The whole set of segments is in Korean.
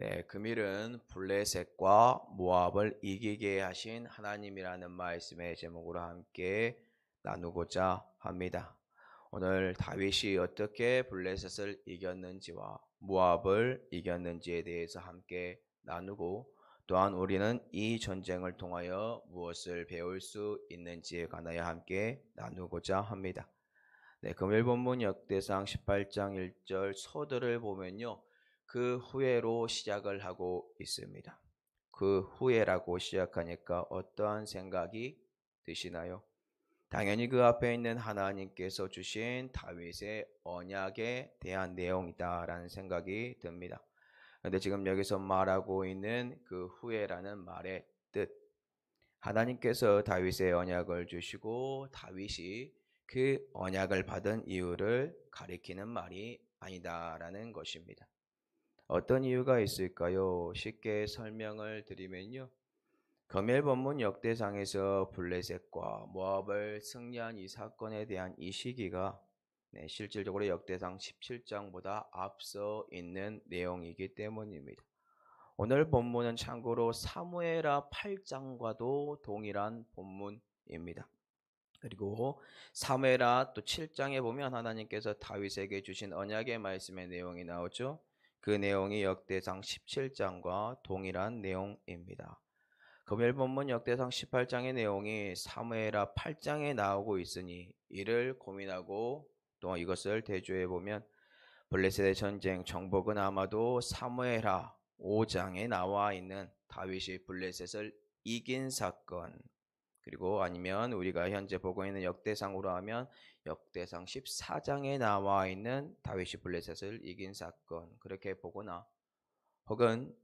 네, 금일은 블레셋과 모압을 이기게 하신 하나님이라는 말씀의 제목으로 함께 나누고자 합니다. 오늘 다윗이 어떻게 블레셋을 이겼는지와 모압을 이겼는지에 대해서 함께 나누고, 또한 우리는 이 전쟁을 통하여 무엇을 배울 수 있는지에 관하여 함께 나누고자 합니다. 네, 금일 본문 역대상 18장 1절 서두를 보면요, 그 후에로 시작을 하고 있습니다. 그 후에라고 시작하니까 어떠한 생각이 드시나요? 당연히 그 앞에 있는 하나님께서 주신 다윗의 언약에 대한 내용이다라는 생각이 듭니다. 그런데 지금 여기서 말하고 있는 그 후에라는 말의 뜻, 하나님께서 다윗의 언약을 주시고 다윗이 그 언약을 받은 이유를 가리키는 말이 아니다라는 것입니다. 어떤 이유가 있을까요? 쉽게 설명을 드리면요, 금일 본문 역대상에서 블레셋과 모압을 승리한 이 사건에 대한 이 시기가 실질적으로 역대상 17장보다 앞서 있는 내용이기 때문입니다. 오늘 본문은 참고로 사무엘하 8장과도 동일한 본문입니다. 그리고 사무엘하 또 7장에 보면 하나님께서 다윗에게 주신 언약의 말씀의 내용이 나오죠. 그 내용이 역대상 17장과 동일한 내용입니다. 금일 본문 역대상 18장의 내용이 사무엘하 8장에 나오고 있으니 이를 고민하고 또 이것을 대조해 보면 블레셋의 전쟁 정복은 아마도 사무엘하 5장에 나와 있는 다윗이 블레셋을 이긴 사건, 그리고 아니면 우리가 현재 보고 있는 역대상으로 하면 역대상 14장에 나와 있는 다윗이 블레셋을 이긴 사건, 그렇게 보거나, 혹은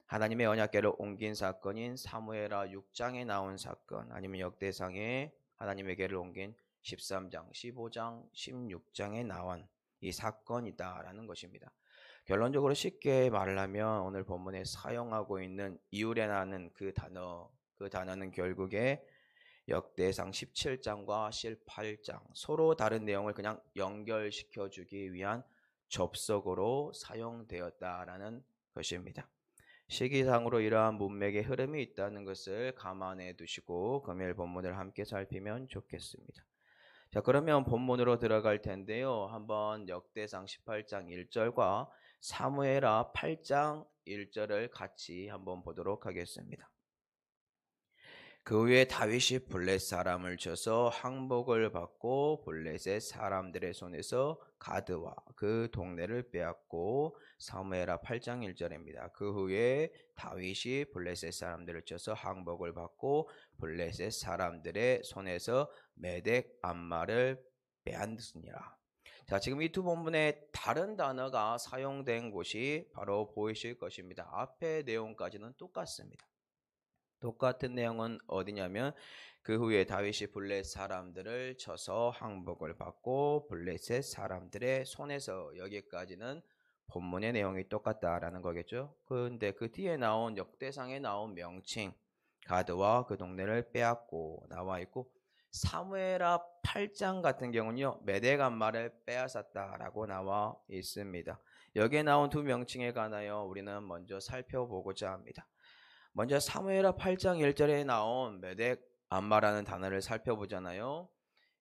하나님의 언약궤를 옮긴 사건인 사무엘하 6장에 나온 사건, 아니면 역대상에 하나님의 궤를 옮긴 13장, 15장, 16장에 나온 이 사건이다라는 것입니다. 결론적으로 쉽게 말을 하면 오늘 본문에 사용하고 있는 이유래라는 그 단어는 결국에 역대상 17장과 18장 서로 다른 내용을 그냥 연결시켜 주기 위한 접속어로 사용되었다라는 것입니다. 시기상으로 이러한 문맥의 흐름이 있다는 것을 감안해 두시고 금요일 본문을 함께 살피면 좋겠습니다. 자, 그러면 본문으로 들어갈 텐데요. 한번 역대상 18장 1절과 사무엘하 8장 1절을 같이 한번 보도록 하겠습니다. 그 후에 다윗이 블렛 사람을 쳐서 항복을 받고 블렛의 사람들의 손에서 가드와 그 동네를 빼앗고, 사무엘하 8장 1절입니다. 그 후에 다윗이 블렛의 사람들을 쳐서 항복을 받고 블렛의 사람들의 손에서 메덱 암마를 빼앗으니라. 자, 지금 이 두 본문에 다른 단어가 사용된 곳이 바로 보이실 것입니다. 앞의 내용까지는 똑같습니다. 똑같은 내용은 어디냐면 그 후에 다윗이 블렛 사람들을 쳐서 항복을 받고 블렛의 사람들의 손에서, 여기까지는 본문의 내용이 똑같다라는 거겠죠. 그런데 그 뒤에 나온 역대상에 나온 명칭 가드와 그 동네를 빼앗고 나와 있고, 사무엘하 8장 같은 경우는요 메덱 암마를 빼앗았다라고 나와 있습니다. 여기에 나온 두 명칭에 관하여 우리는 먼저 살펴보고자 합니다. 먼저 사무엘하 8장 1절에 나온 메덱 암마라는 단어를 살펴보잖아요.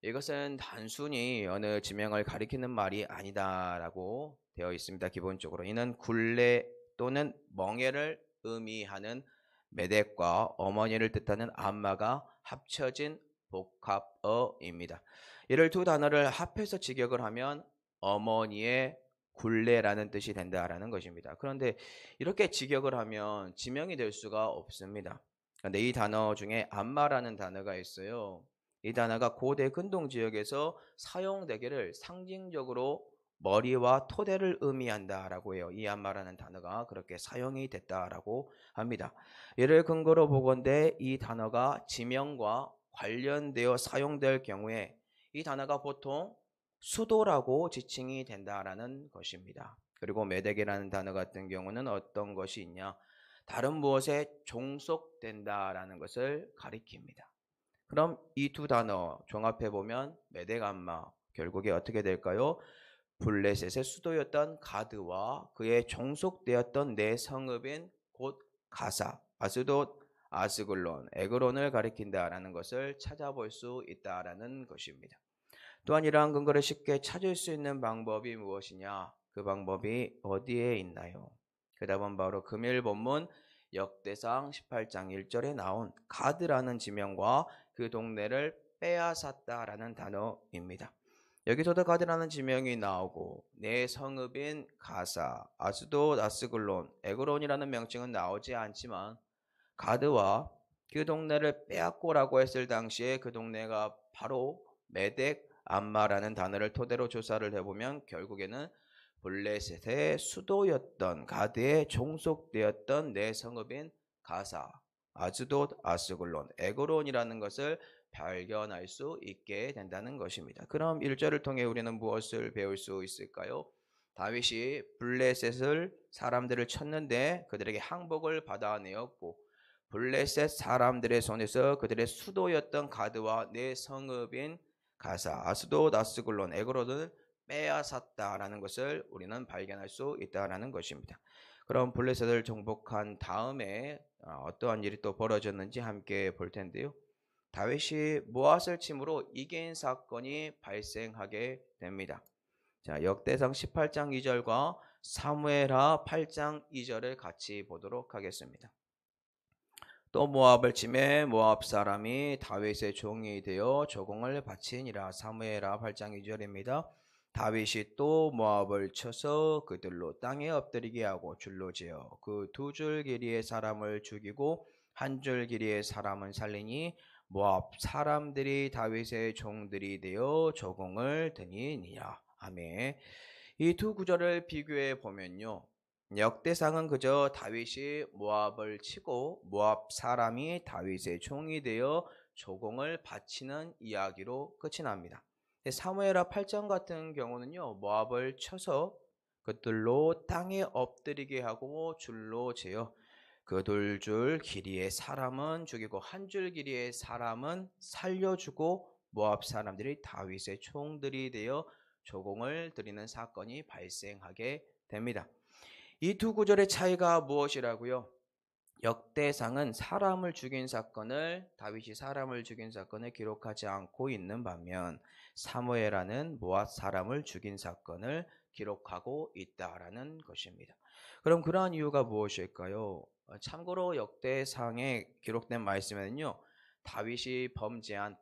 이것은 단순히 어느 지명을 가리키는 말이 아니다라고 되어 있습니다. 기본적으로 이는 굴레 또는 멍에를 의미하는 메덱과 어머니를 뜻하는 암마가 합쳐진 복합어입니다. 이를 두 단어를 합해서 직역을 하면 어머니의 굴레라는 뜻이 된다라는 것입니다. 그런데 이렇게 직역을 하면 지명이 될 수가 없습니다. 그런데 이 단어 중에 암마라는 단어가 있어요. 이 단어가 고대 근동 지역에서 사용되기를 상징적으로 머리와 토대를 의미한다라고 해요. 이 암마라는 단어가 그렇게 사용이 됐다라고 합니다. 이를 근거로 보건대 이 단어가 지명과 관련되어 사용될 경우에 이 단어가 보통 수도라고 지칭이 된다라는 것입니다. 그리고 메덱이라는 단어 같은 경우는 어떤 것이 있냐? 다른 무엇에 종속된다라는 것을 가리킵니다. 그럼 이 두 단어 종합해 보면 메덱 암마 결국에 어떻게 될까요? 블레셋의 수도였던 가드와 그의 종속되었던 네 성읍인 곧 가사, 아스돗, 아스글론, 에그론을 가리킨다라는 것을 찾아볼 수 있다라는 것입니다. 또한 이러한 근거를 쉽게 찾을 수 있는 방법이 무엇이냐? 그 방법이 어디에 있나요? 그 답은 바로 금일 본문 역대상 18장 1절에 나온 가드라는 지명과 그 동네를 빼앗았다라는 단어입니다. 여기서도 가드라는 지명이 나오고 네 성읍인 가사, 아스돗, 아스글론, 에그론이라는 명칭은 나오지 않지만 가드와 그 동네를 빼앗고라고 했을 당시에 그 동네가 바로 메덱 암마라는 단어를 토대로 조사를 해보면 결국에는 블레셋의 수도였던 가드에 종속되었던 네 성읍인 가사, 아스돗, 아스글론, 에그론이라는 것을 발견할 수 있게 된다는 것입니다. 그럼 1절을 통해 우리는 무엇을 배울 수 있을까요? 다윗이 블레셋을 사람들을 쳤는데 그들에게 항복을 받아내었고 블레셋 사람들의 손에서 그들의 수도였던 가드와 네 성읍인 가사, 아스돗, 아스글론, 에그론을 빼앗았다라는 것을 우리는 발견할 수 있다라는 것입니다. 그럼 블레셋을 정복한 다음에 어떠한 일이 또 벌어졌는지 함께 볼 텐데요. 다윗이 모앗을 침으로 이긴 사건이 발생하게 됩니다. 자, 역대상 18장 2절과 사무엘하 8장 2절을 같이 보도록 하겠습니다. 또 모압을 치매 모압 사람이 다윗의 종이 되어 조공을 바치니라. 사무엘하 8장 2절입니다. 다윗이 또 모압을 쳐서 그들로 땅에 엎드리게 하고 줄로 지어 그 두 줄 길이의 사람을 죽이고 한 줄 길이의 사람은 살리니 모압 사람들이 다윗의 종들이 되어 조공을 드니니라. 아멘. 이 두 구절을 비교해 보면요. 역대상은 그저 다윗이 모압을 치고 모압 사람이 다윗의 종이 되어 조공을 바치는 이야기로 끝이 납니다. 사무엘하 8장 같은 경우는요. 모압을 쳐서 그들로 땅에 엎드리게 하고 줄로 재어 그 둘 줄 길이의 사람은 죽이고 한 줄 길이의 사람은 살려주고 모압 사람들이 다윗의 총들이 되어 조공을 드리는 사건이 발생하게 됩니다. 이 두 구절의 차이가 무엇이라고요? 역대상은 사람을 죽인 사건을 다윗이 사람을 죽인 사건을 기록하지 않고 있는 반면 사무엘하는 모압 사람을 죽인 사건을 기록하고 있다라는 것입니다. 그럼 그러한 이유가 무엇일까요? 참고로 역대상에 기록된 말씀에는요. 다윗이 범죄한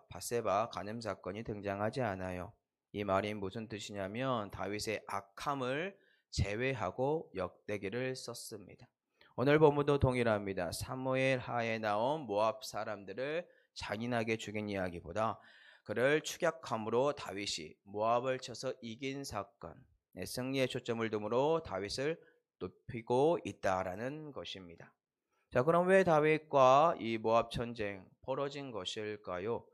밧세바 간음 사건이 등장하지 않아요. 이 말이 무슨 뜻이냐면 다윗의 악함을 제외하고 역대기를 썼습니다. 오늘 본문도 동일합니다. 사무엘 하에 나온 모압 사람들을 잔인하게 죽인 이야기보다 그를 추격함으로 다윗이 모압을 쳐서 이긴 사건, 승리에 초점을 두므로 다윗을 높이고 있다라는 것입니다. 자, 그럼 왜 다윗과 이 모압 전쟁 벌어진 것일까요?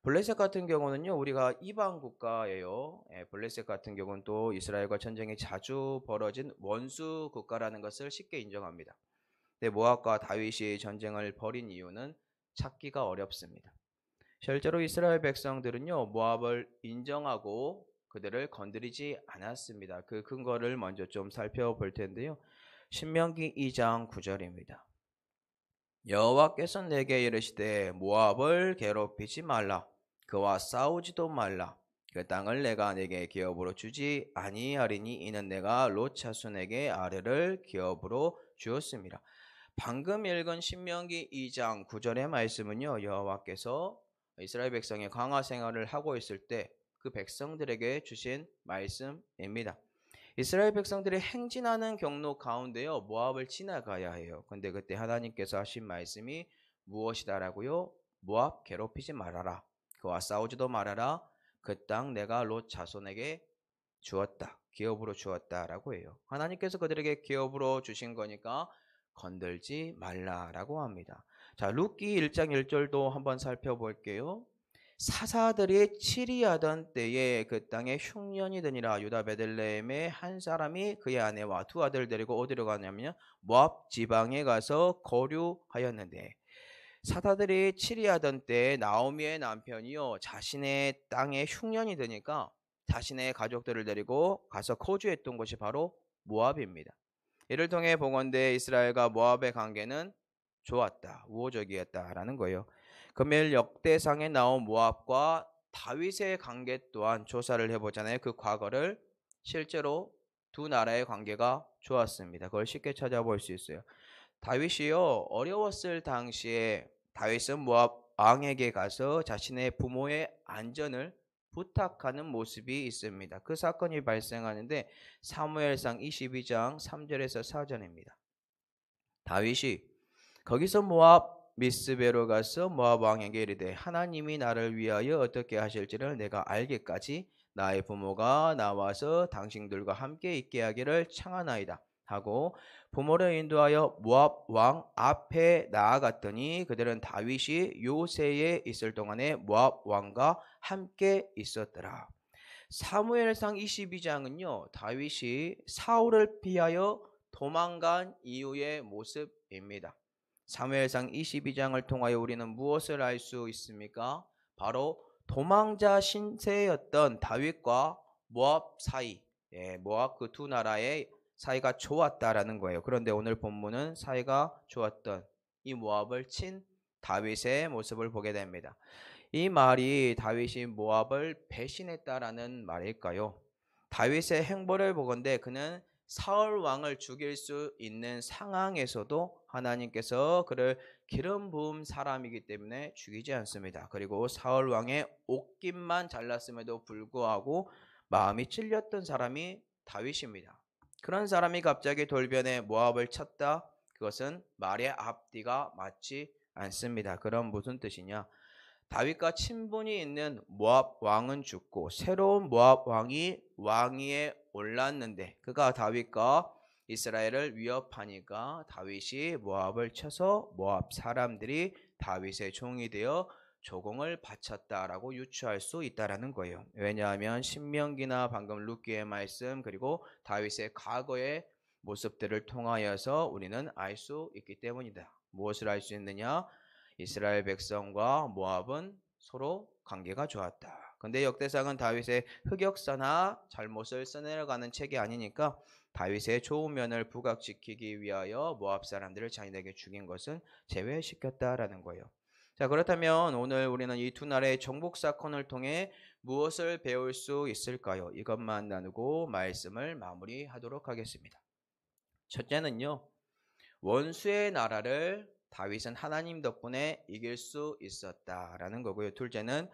블레셋 같은 경우는요, 우리가 이방 국가예요. 블레셋 같은 경우는 또 이스라엘과 전쟁이 자주 벌어진 원수 국가라는 것을 쉽게 인정합니다. 근데 모압과 다윗이 전쟁을 벌인 이유는 찾기가 어렵습니다. 실제로 이스라엘 백성들은요, 모압을 인정하고 그들을 건드리지 않았습니다. 그 근거를 먼저 좀 살펴볼 텐데요. 신명기 2장 9절입니다. 여호와께서 내게 이르시되 모압을 괴롭히지 말라. 그와 싸우지도 말라. 그 땅을 내가 내게 기업으로 주지 아니하리니 이는 내가 롯 자손에게 아뢰를 기업으로 주었습니다. 방금 읽은 신명기 2장 9절의 말씀은요. 여호와께서 이스라엘 백성이 광야 생활을 하고 있을 때 그 백성들에게 주신 말씀입니다. 이스라엘 백성들이 행진하는 경로 가운데요. 모압을 지나가야 해요. 근데 그때 하나님께서 하신 말씀이 무엇이다라고요? 모압 괴롭히지 말아라. 그와 싸우지도 말아라. 그 땅 내가 롯 자손에게 주었다. 기업으로 주었다라고 해요. 하나님께서 그들에게 기업으로 주신 거니까 건들지 말라라고 합니다. 자, 룻기 1장 1절도 한번 살펴볼게요. 사사들이 치리하던 때에 그 땅에 흉년이 드니라. 유다 베들레헴의 한 사람이 그의 아내와 두 아들 데리고 어디로 가냐면 모압 지방에 가서 거류하였는데 사사들이 치리하던 때에 나오미의 남편이요 자신의 땅에 흉년이 드니까 자신의 가족들을 데리고 가서 거주했던 곳이 바로 모압입니다. 이를 통해 보건대 이스라엘과 모압의 관계는 좋았다, 우호적이었다라는 거예요. 금일 역대상에 나온 모압과 다윗의 관계 또한 조사를 해보잖아요. 그 과거를 실제로 두 나라의 관계가 좋았습니다. 그걸 쉽게 찾아볼 수 있어요. 다윗이요, 어려웠을 당시에 다윗은 모압 왕에게 가서 자신의 부모의 안전을 부탁하는 모습이 있습니다. 그 사건이 발생하는데 사무엘상 22장 3절에서 4절입니다. 다윗이 거기서 모압 미스베로 가서 모압 왕에게 이르되 하나님이 나를 위하여 어떻게 하실지를 내가 알기까지 나의 부모가 나와서 당신들과 함께 있게 하기를 청하나이다 하고 부모를 인도하여 모압 왕 앞에 나아갔더니 그들은 다윗이 요새에 있을 동안에 모압 왕과 함께 있었더라. 사무엘상 22장은요, 다윗이 사울을 피하여 도망간 이후의 모습입니다. 사무엘상 22장을 통하여 우리는 무엇을 알 수 있습니까? 바로 도망자 신세였던 다윗과 모압 사이, 모압 그 두 나라의 사이가 좋았다라는 거예요. 그런데 오늘 본문은 사이가 좋았던 이 모압을 친 다윗의 모습을 보게 됩니다. 이 말이 다윗이 모압을 배신했다라는 말일까요? 다윗의 행보를 보건대 그는 사울 왕을 죽일 수 있는 상황에서도 하나님께서 그를 기름 부은 사람이기 때문에 죽이지 않습니다. 그리고 사울 왕의 옷깃만 잘랐음에도 불구하고 마음이 찔렸던 사람이 다윗입니다. 그런 사람이 갑자기 돌변해 모압을 쳤다? 그것은 말의 앞뒤가 맞지 않습니다. 그럼 무슨 뜻이냐? 다윗과 친분이 있는 모압 왕은 죽고 새로운 모압 왕이 왕위에 올랐는데 그가 다윗과 이스라엘을 위협하니까 다윗이 모압을 쳐서 모압 사람들이 다윗의 종이 되어 조공을 바쳤다라고 유추할 수 있다라는 거예요. 왜냐하면 신명기나 방금 룻기의 말씀 그리고 다윗의 과거의 모습들을 통하여서 우리는 알 수 있기 때문이다. 무엇을 알 수 있느냐? 이스라엘 백성과 모압은 서로 관계가 좋았다. 근데 역대상은 다윗의 흑역사나 잘못을 써내려가는 책이 아니니까 다윗의 좋은 면을 부각시키기 위하여 모압 사람들을 자기에게 죽인 것은 제외시켰다라는 거예요. 자, 그렇다면 오늘 우리는 이 두 나라의 정복 사건을 통해 무엇을 배울 수 있을까요? 이것만 나누고 말씀을 마무리하도록 하겠습니다. 첫째는요, 원수의 나라를 다윗은 하나님 덕분에 이길 수 있었다라는 거고요. 둘째는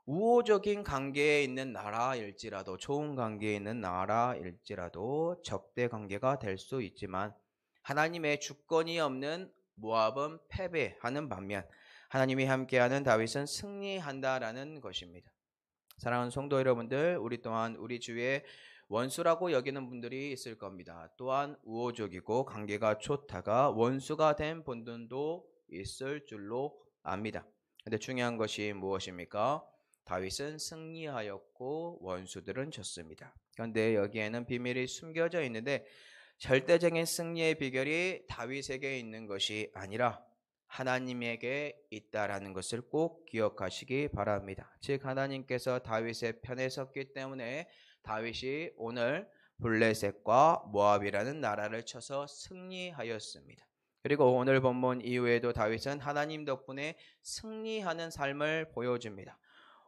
우호적인 관계에 있는 나라일지라도 좋은 관계에 있는 나라일지라도 적대 관계가 될 수 있지만 하나님의 주권이 없는 모압은 패배하는 반면 하나님이 함께하는 다윗은 승리한다라는 것입니다. 사랑하는 성도 여러분들, 우리 또한 우리 주위에 원수라고 여기는 분들이 있을 겁니다. 또한 우호적이고 관계가 좋다가 원수가 된 분들도 있을 줄로 압니다. 근데 중요한 것이 무엇입니까? 다윗은 승리하였고 원수들은 졌습니다. 그런데 여기에는 비밀이 숨겨져 있는데 절대적인 승리의 비결이 다윗에게 있는 것이 아니라 하나님에게 있다라는 것을 꼭 기억하시기 바랍니다. 즉 하나님께서 다윗의 편에 섰기 때문에 다윗이 오늘 블레셋과 모압이라는 나라를 쳐서 승리하였습니다. 그리고 오늘 본문 이후에도 다윗은 하나님 덕분에 승리하는 삶을 보여줍니다.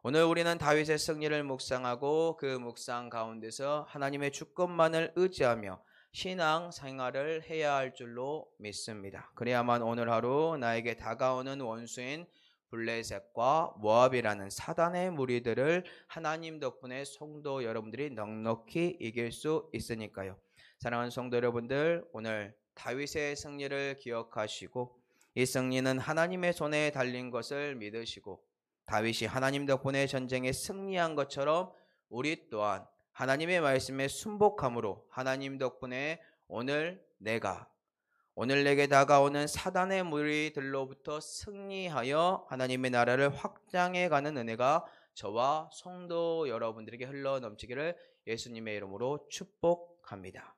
오늘 우리는 다윗의 승리를 묵상하고 그 묵상 가운데서 하나님의 주권만을 의지하며 신앙 생활을 해야 할 줄로 믿습니다. 그래야만 오늘 하루 나에게 다가오는 원수인 블레셋과 모압이라는 사단의 무리들을 하나님 덕분에 성도 여러분들이 넉넉히 이길 수 있으니까요. 사랑하는 성도 여러분들, 오늘 다윗의 승리를 기억하시고 이 승리는 하나님의 손에 달린 것을 믿으시고 다윗이 하나님 덕분에 전쟁에 승리한 것처럼 우리 또한 하나님의 말씀에 순복함으로 하나님 덕분에 오늘 내게 다가오는 사단의 무리들로부터 승리하여 하나님의 나라를 확장해 가는 은혜가 저와 성도 여러분들에게 흘러 넘치기를 예수님의 이름으로 축복합니다.